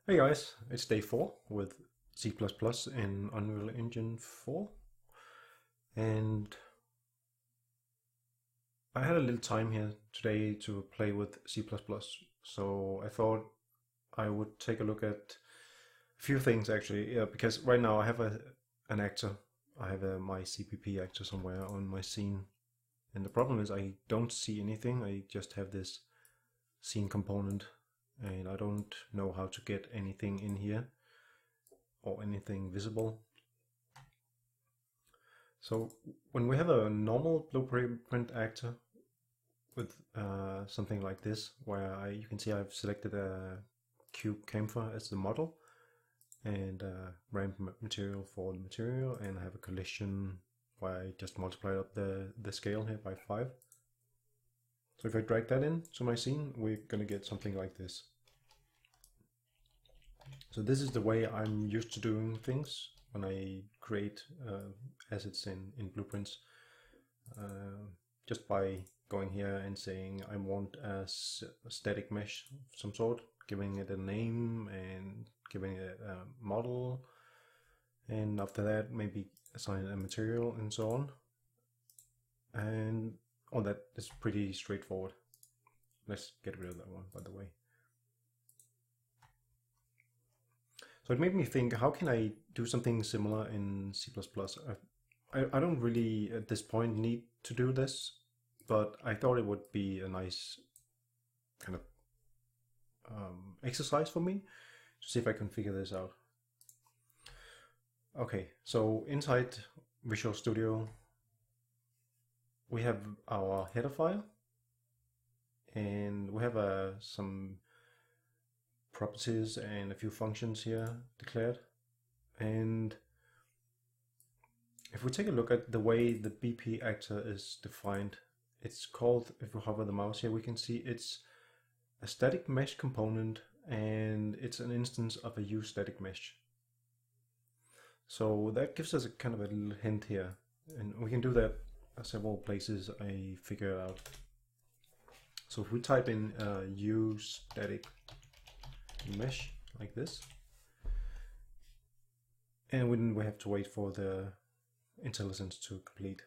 Hey guys, it's day 4 with C++ in Unreal Engine 4, and I had a little time here today to play with C++, so I thought I would take a look at a few things actually, because right now I have an actor, I have my CPP actor somewhere on my scene, and the problem is I don't see anything, I just have this scene component and I don't know how to get anything in here or anything visible. So when we have a normal blueprint actor with something like this, where you can see I've selected a cube camphor as the model and ramp material for the material, and I have a collision where I just multiply up the scale here by 5. So if I drag that in to my scene, we're going to get something like this. So this is the way I'm used to doing things when I create assets in blueprints. Just by going here and saying I want a static mesh of some sort, giving it a name and giving it a model, and after that maybe assign a material and so on. And all that is pretty straightforward. Let's get rid of that one, by the way. So it made me think, how can I do something similar in C++? I don't really at this point need to do this, but I thought it would be a nice kind of exercise for me to see if I can figure this out. Okay, so inside Visual Studio we have our header file, and we have some properties and a few functions here declared. And if we take a look at the way the BP actor is defined, it's called, if we hover the mouse here, we can see it's a static mesh component, and it's an instance of a uStaticMesh. So that gives us a kind of a little hint here, and we can do that several places I figure out. So if we type in uStaticMesh like this, and we have to wait for the Intellisense to complete.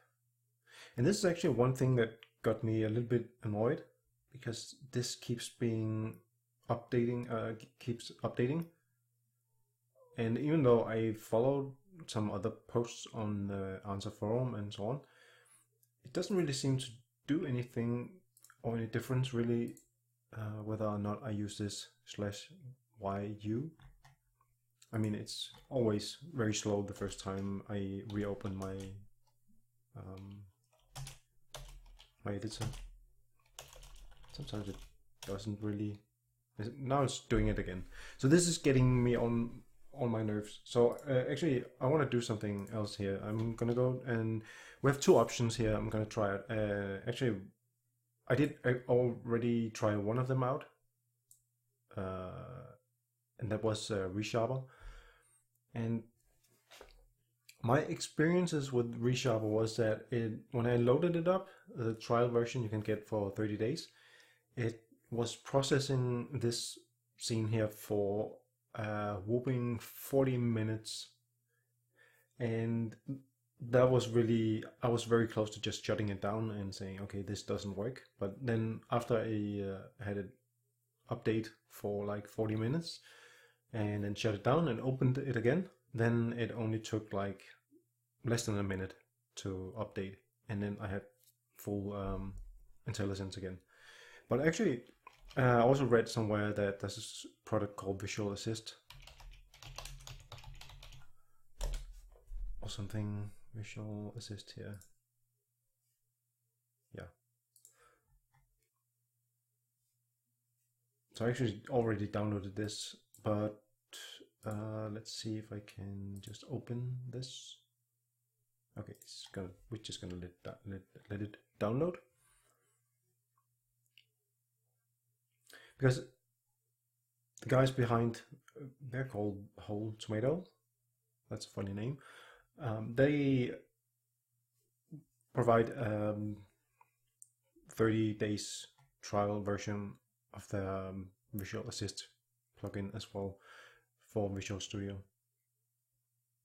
And this is actually one thing that got me a little bit annoyed, because this keeps updating. And even though I followed some other posts on the answer forum and so on, it doesn't really seem to do anything or any difference really whether or not I use this /yu. I mean, it's always very slow the first time I reopen my my editor. Sometimes it doesn't really. Now it's doing it again. So this is getting me on my nerves. So actually, I want to do something else here. I'm gonna go, and we have two options here. I'm gonna try it. Actually, I already try one of them out, and that was Resharper. And my experiences with Resharper was that when I loaded it up, the trial version you can get for 30 days, it was processing this scene here for a whopping 40 minutes. And that was really, I was very close to just shutting it down and saying, okay, this doesn't work. But then after I had it update for like 40 minutes and then shut it down and opened it again, then it only took like less than a minute to update, and then I had full Intellisense again. But actually, I also read somewhere that there's this product called Visual Assist or something. Visual Assist here. Yeah. So I actually already downloaded this, but let's see if I can just open this. Okay, we're just gonna let it download, because the guys behind, they're called Whole Tomato. That's a funny name. They provide 30 days trial version of the Visual Assist plugin as well. for Visual Studio.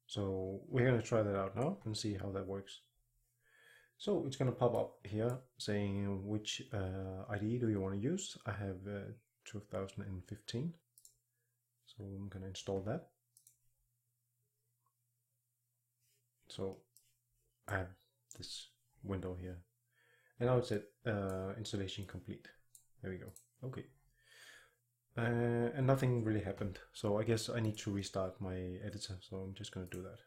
So we're going to try that out now and see how that works. So it's going to pop up here saying which IDE do you want to use. I have 2015, so I'm going to install that. So I have this window here, and now it said installation complete. There we go. Okay. And nothing really happened, so I guess I need to restart my editor, so I'm just going to do that.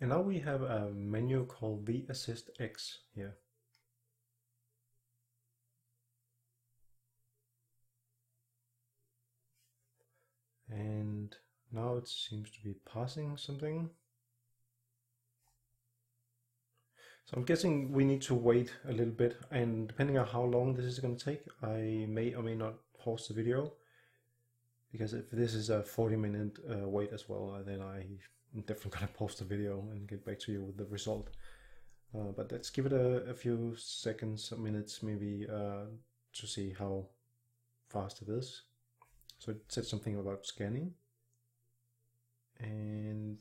And now we have a menu called vAssist X here. And now it seems to be passing something. So I'm guessing we need to wait a little bit, and depending on how long this is going to take, I may or may not pause the video, because if this is a 40-minute wait as well, then I'm definitely going to pause the video and get back to you with the result. But let's give it a few seconds, minutes maybe, to see how fast it is. So it said something about scanning, and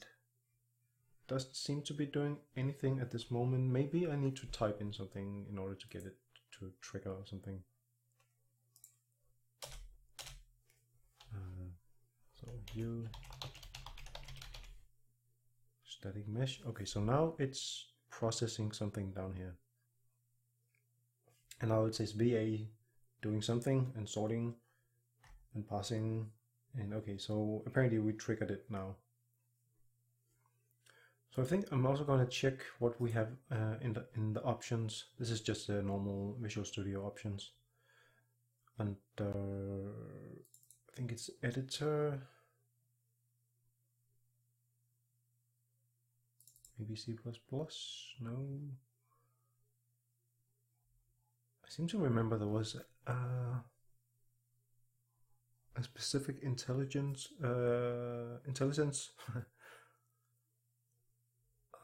doesn't seem to be doing anything at this moment. Maybe I need to type in something in order to get it to trigger or something. So view static mesh. Okay, so now it's processing something down here, and now it says VA doing something and sorting and passing, and okay, so apparently we triggered it now. So I think I'm also going to check what we have in the options. This is just the normal Visual Studio options, and I think it's editor, maybe C++. No, I seem to remember there was a specific Intellisense.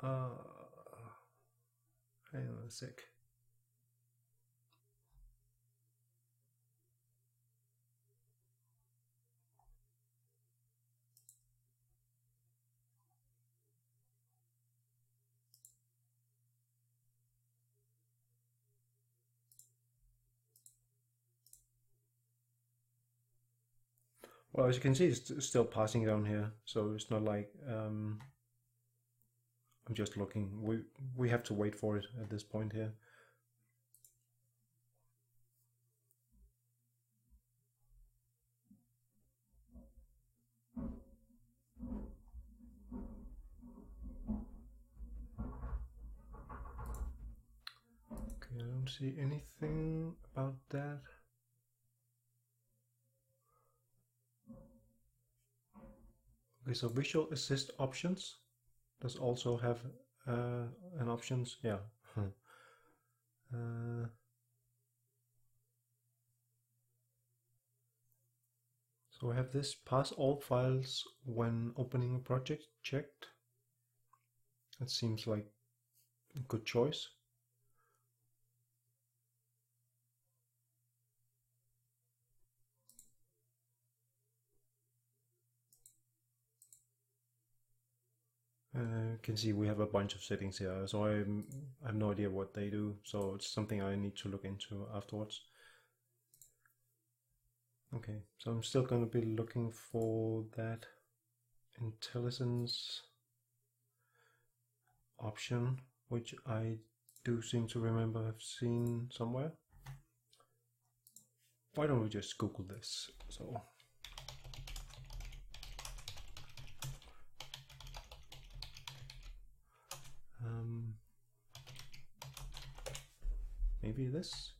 Hang on a sec. Well, as you can see, it's still passing down here, so it's not like I'm just looking. We have to wait for it at this point here. Okay, I don't see anything about that. Okay, so Visual Assist options does also have an options, yeah. So I have this pass all files when opening a project checked. That seems like a good choice. You can see we have a bunch of settings here, so I have no idea what they do, so it's something I need to look into afterwards. Okay, so I'm still going to be looking for that Intellisense option, which I do seem to remember I've seen somewhere. Why don't we just Google this? So maybe this.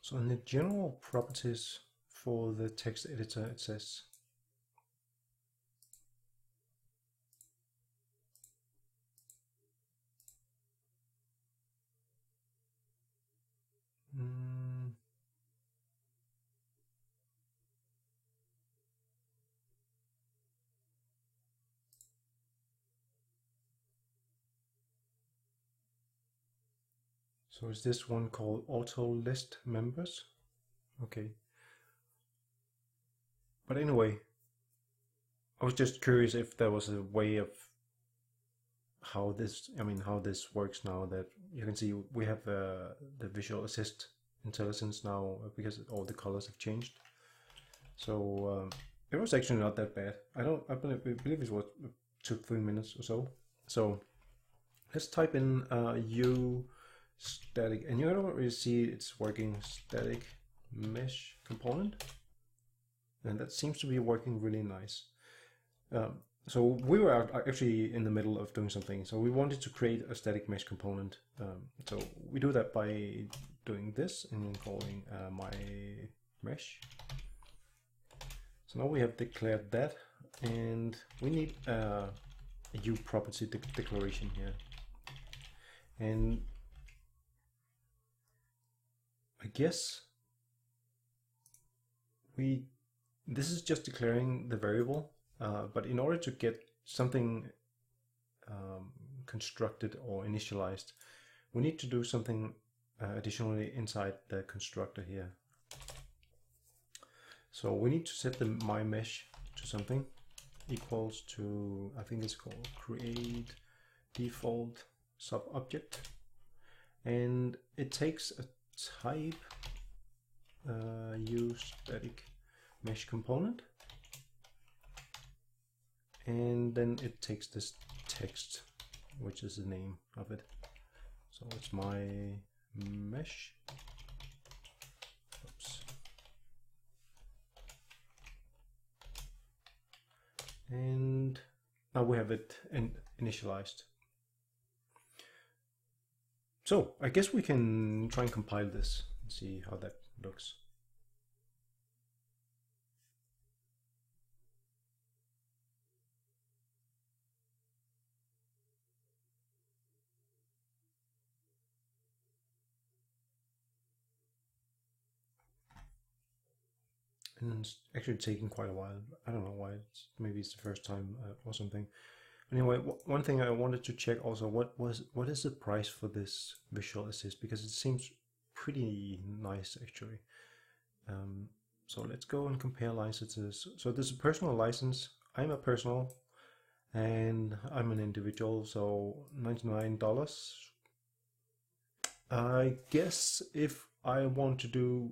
So in the general properties for the text editor, it says. So is this one called auto list members? Okay. But anyway, I was just curious if there was a way of how this, how this works now, that you can see we have the Visual Assist Intellisense now because all the colors have changed. So it was actually not that bad. I believe it took 3 minutes or so. So let's type in U static, and you don't really see it's working, static mesh component, and that seems to be working really nice. So we were actually in the middle of doing something, so we wanted to create a static mesh component. So we do that by doing this and then calling my mesh. So now we have declared that, and we need a U property declaration here. And I guess this is just declaring the variable, but in order to get something constructed or initialized, we need to do something additionally inside the constructor here. So we need to set the my mesh to something equals to, I think it's called create default sub object, and it takes a type use static mesh component, and then it takes this text, which is the name of it. So it's my mesh. Oops. And now we have it initialized. So I guess we can try and compile this and see how that looks. And it's actually taking quite a while. I don't know why. Maybe it's the first time or something. Anyway, one thing I wanted to check also, what is the price for this Visual Assist, because it seems pretty nice actually. So let's go and compare licenses. So this is a personal license. I'm a personal and I'm an individual, so $99. I guess if I want to do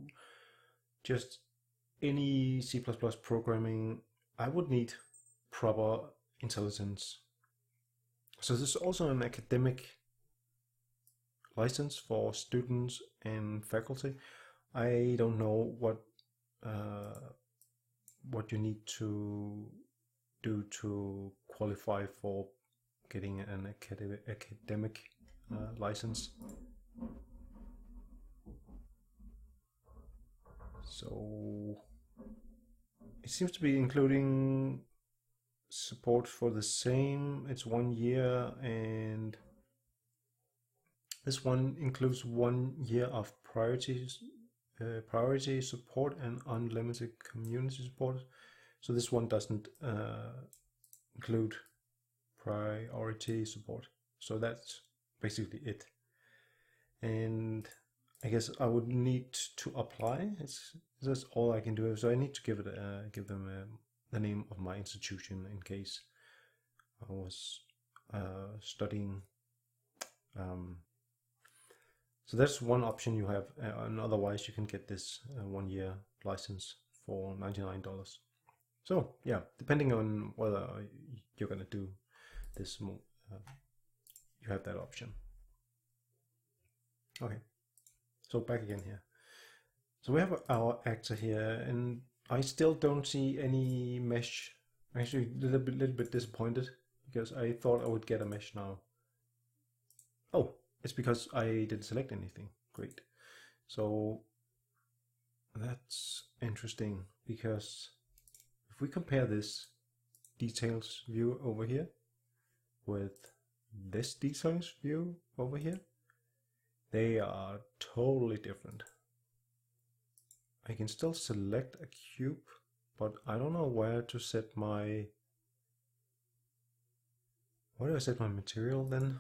just any C++ programming, I would need proper Intellisense. So this is also an academic license for students and faculty. I don't know what you need to do to qualify for getting an academic license. So it seems to be including support for the same. It's 1 year, and this one includes 1 year of priority support and unlimited community support. So this one doesn't include priority support. So that's basically it. And I guess I would need to apply. That's all I can do. So I need to give them the name of my institution in case I was studying. So that's one option you have, and otherwise you can get this 1 year license for $99. So yeah, depending on whether you're gonna do this, you have that option. Okay. So back again here. So we have our actor here, and I still don't see any mesh. I'm actually a little bit disappointed because I thought I would get a mesh now. Oh, it's because I didn't select anything. Great. So That's interesting, because if we compare this details view over here with this details view over here, they are totally different. I can still select a cube, but I don't know where to set my... Where do I set my material then?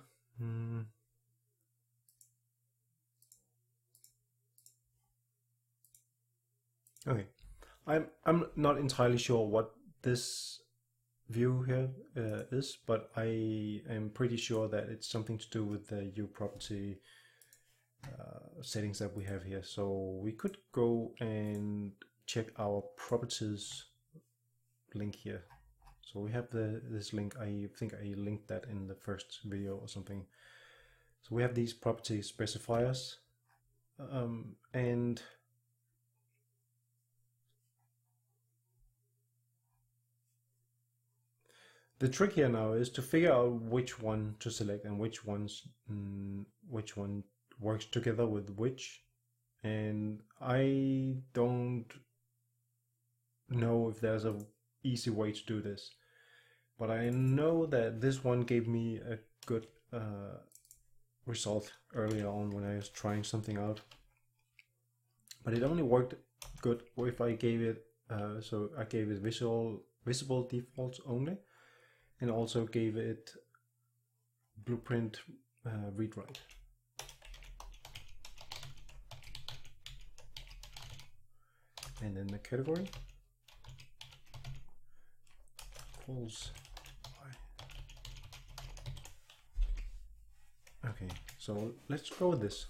Okay, I'm not entirely sure what this view here is, but I am pretty sure that it's something to do with the U property settings that we have here. So we could go and check our properties link here. So we have this link. I think I linked that in the first video or something. So we have these property specifiers, and the trick here now is to figure out which one to select and which one works together with which. And I don't know if there's a easy way to do this, but I know that this one gave me a good result earlier on when I was trying something out. But it only worked good if I gave it so I gave it visible defaults only, and also gave it blueprint read write. And then the category equals y. Okay, so let's go with this.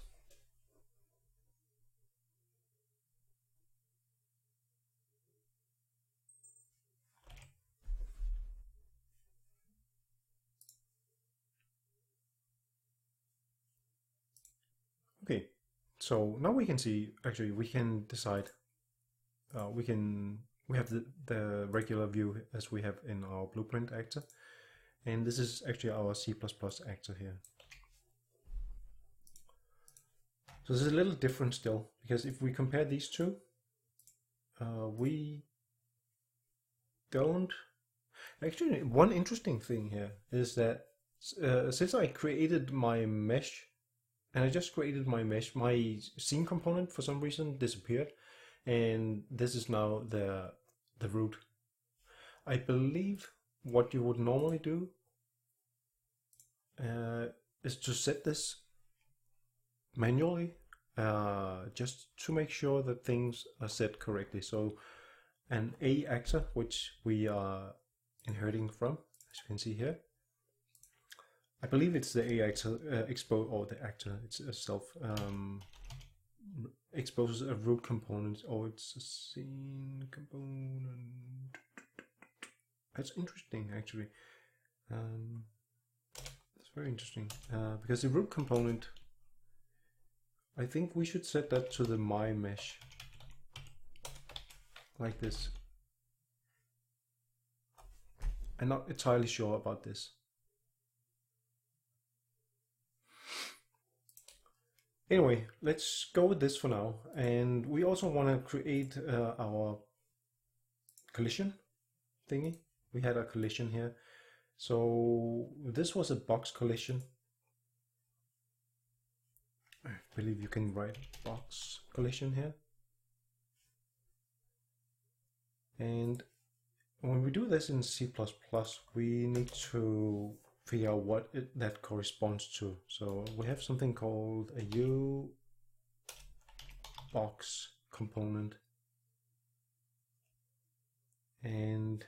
Okay, so now we can see, actually we can decide, we have the regular view as we have in our blueprint actor, and this is actually our C++ actor here. So this is a little different still, because if we compare these two, we don't... Actually, one interesting thing here is that since I created my mesh, and I just created my mesh, my scene component for some reason disappeared, and this is now the root. I believe what you would normally do is to set this manually, just to make sure that things are set correctly. So an A actor, which we are inheriting from, as you can see here, I believe it's the A actor or the actor itself exposes a root component, or it's a scene component. That's interesting, actually. It's very interesting because the root component, I think we should set that to the my mesh, like this. I'm not entirely sure about this. Anyway, let's go with this for now. And we also want to create our collision thingy. We had a collision here. So this was a BoxCollision. I believe you can write BoxCollision here. And when we do this in C++, we need to figure out what that corresponds to. So we have something called a U_BoxComponent, and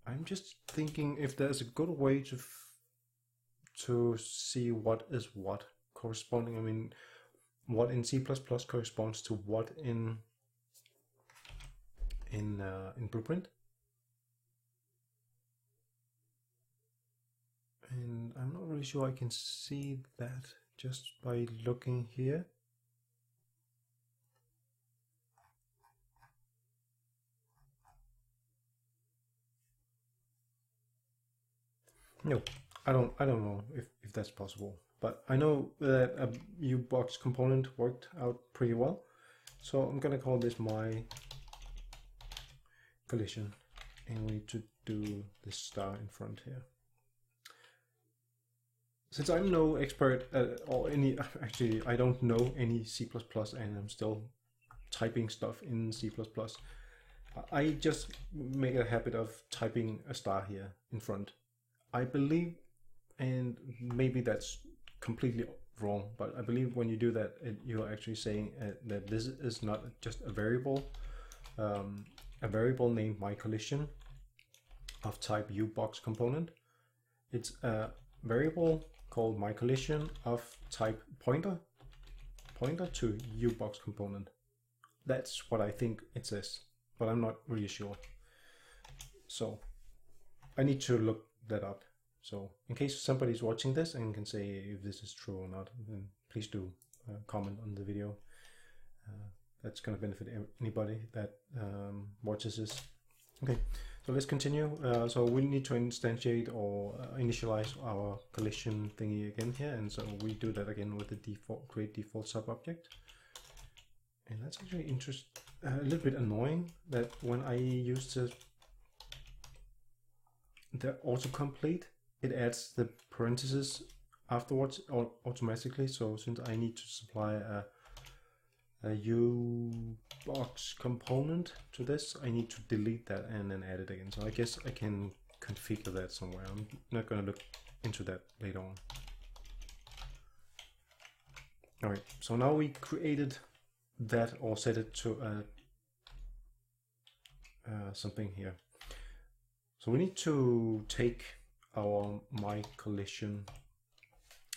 I'm just thinking if there's a good way to see what is what corresponding. I mean, what in C++ corresponds to what in Blueprint. And I'm not really sure I can see that just by looking here. No, I don't know if that's possible, but I know that a U_BoxComponent worked out pretty well. So I'm gonna call this my collision, and we need to do this star in front here. Since I'm no expert or any, actually I don't know any C++ and I'm still typing stuff in C++, I just make a habit of typing a star here in front. I believe, and maybe that's completely wrong, but I believe when you do that, you're actually saying that this is not just a variable named myCollision of type UBoxComponent. It's a variable called myCollision of type pointer to UBoxComponent. That's what I think it says, but I'm not really sure. So I need to look that up. So in case somebody's watching this and can say if this is true or not, then please do comment on the video. That's going to benefit anybody that watches this. Okay, so let's continue. So we need to instantiate or initialize our collision thingy again here, and so we do that again with the default create default sub-object. And that's actually a little bit annoying that when I use the autocomplete, it adds the parentheses afterwards automatically. So since I need to supply a UBoxComponent to this, I need to delete that and then add it again. So I guess I can configure that somewhere. I'm not going to look into that later on. All right, so now we created that or set it to something here. So we need to take our myCollision,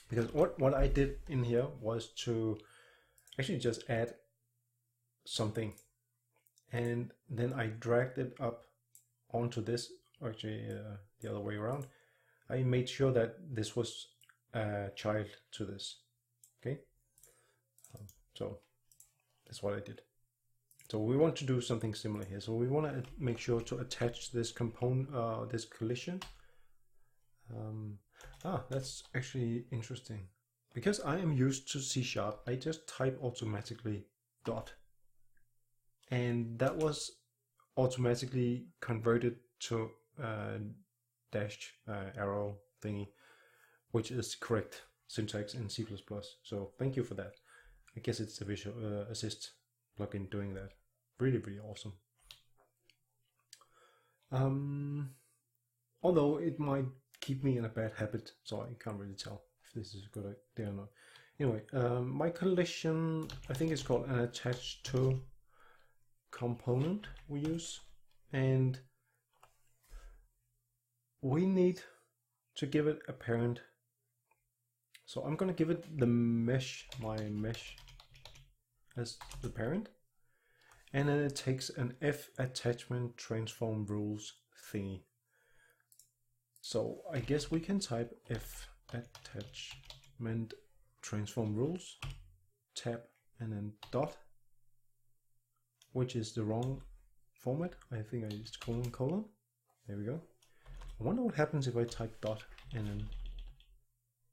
because what I did in here was to actually just add something, and then I dragged it up onto this, or actually the other way around. I made sure that this was a child to this. Okay, so that's what I did. So we want to do something similar here. So we want to make sure to attach this component, this collision. That's actually interesting. Because I am used to C#, I just type automatically dot. And that was automatically converted to dash arrow thingy, which is correct syntax in C++. So thank you for that. I guess it's the Visual Assist plugin doing that. Really, really awesome. Although it might keep me in a bad habit, so I can't really tell if this is a good idea or not. Anyway, my collision, I think it's called an attached to component we use, and we need to give it a parent. So I'm going to give it the mesh, my mesh as the parent, and then it takes an f attachment transform rules thingy. So I guess we can type f attachment transform rules, tab, and then dot, which is the wrong format. I think I used colon. There we go. I wonder what happens if I type dot and then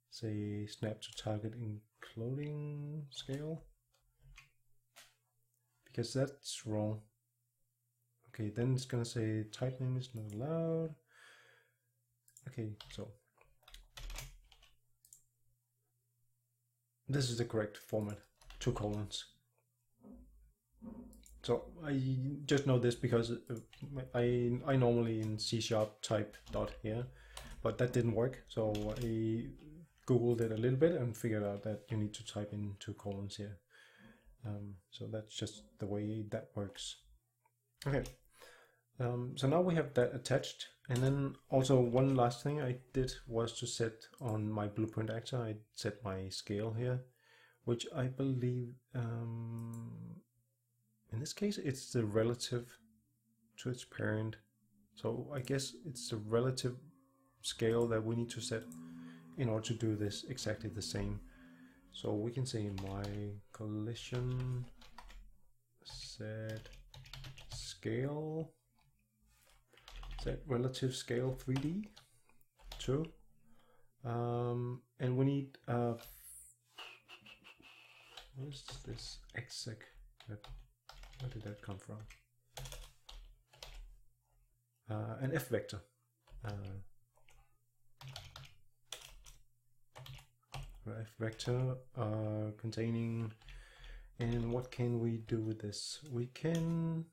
say snap to target including scale, because that's wrong. Okay, then it's gonna say type name is not allowed. Okay, so this is the correct format, 2 colons. So I just know this because I normally in C# type dot here, but that didn't work. So I Googled it a little bit and figured out that you need to type in 2 colons here. So that's just the way that works. Okay, so now we have that attached. And then also one last thing I did was to set on my blueprint actor, I set my scale here, which I believe in this case it's the relative to its parent. So I guess it's the relative scale that we need to set in order to do this exactly the same. So we can say myCollision set scale, set relative scale 3D 2, and we need what is this exec Where did that come from? An F vector. F vector containing, and what can we do with this? We can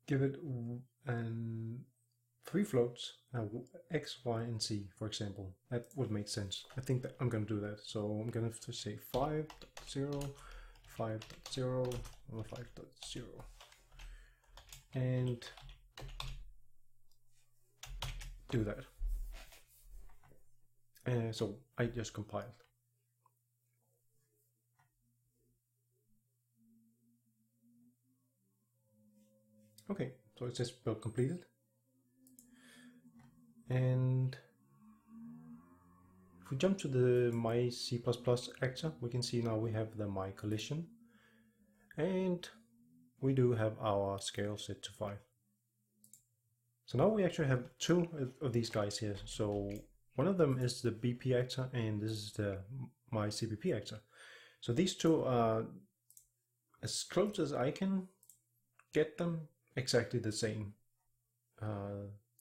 give it three floats, x, y, and z, for example. That would make sense. I think that I'm going to do that. So I'm going to say 5.0, 5.0, 5.0, and do that. So I just compiled. Okay, so it says build completed. And if we jump to the my C++ actor, we can see now we have the BoxCollision, and we do have our scale set to 5. So now we actually have two of these guys here. So one of them is the BP actor, and this is the my CPP actor. So these two are as close as I can get them exactly the same,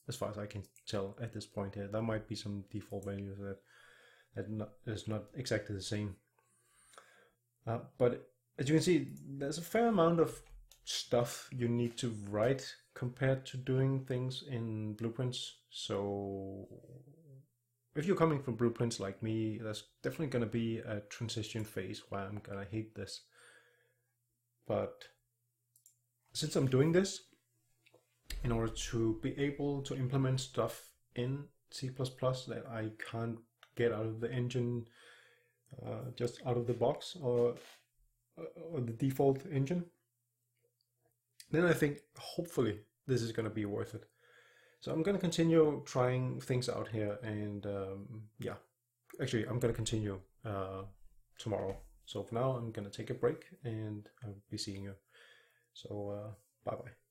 as far as I can tell at this point here. There might be some default values that is not exactly the same. But as you can see, there's a fair amount of stuff you need to write compared to doing things in blueprints. So if you're coming from blueprints like me, there's definitely going to be a transition phase where I'm going to hate this. But since I'm doing this in order to be able to implement stuff in C++ that I can't get out of the engine, just out of the box, or the default engine, then I think hopefully this is going to be worth it. So I'm going to continue trying things out here, and yeah, actually I'm going to continue tomorrow. So for now I'm going to take a break, and I'll be seeing you. So bye bye.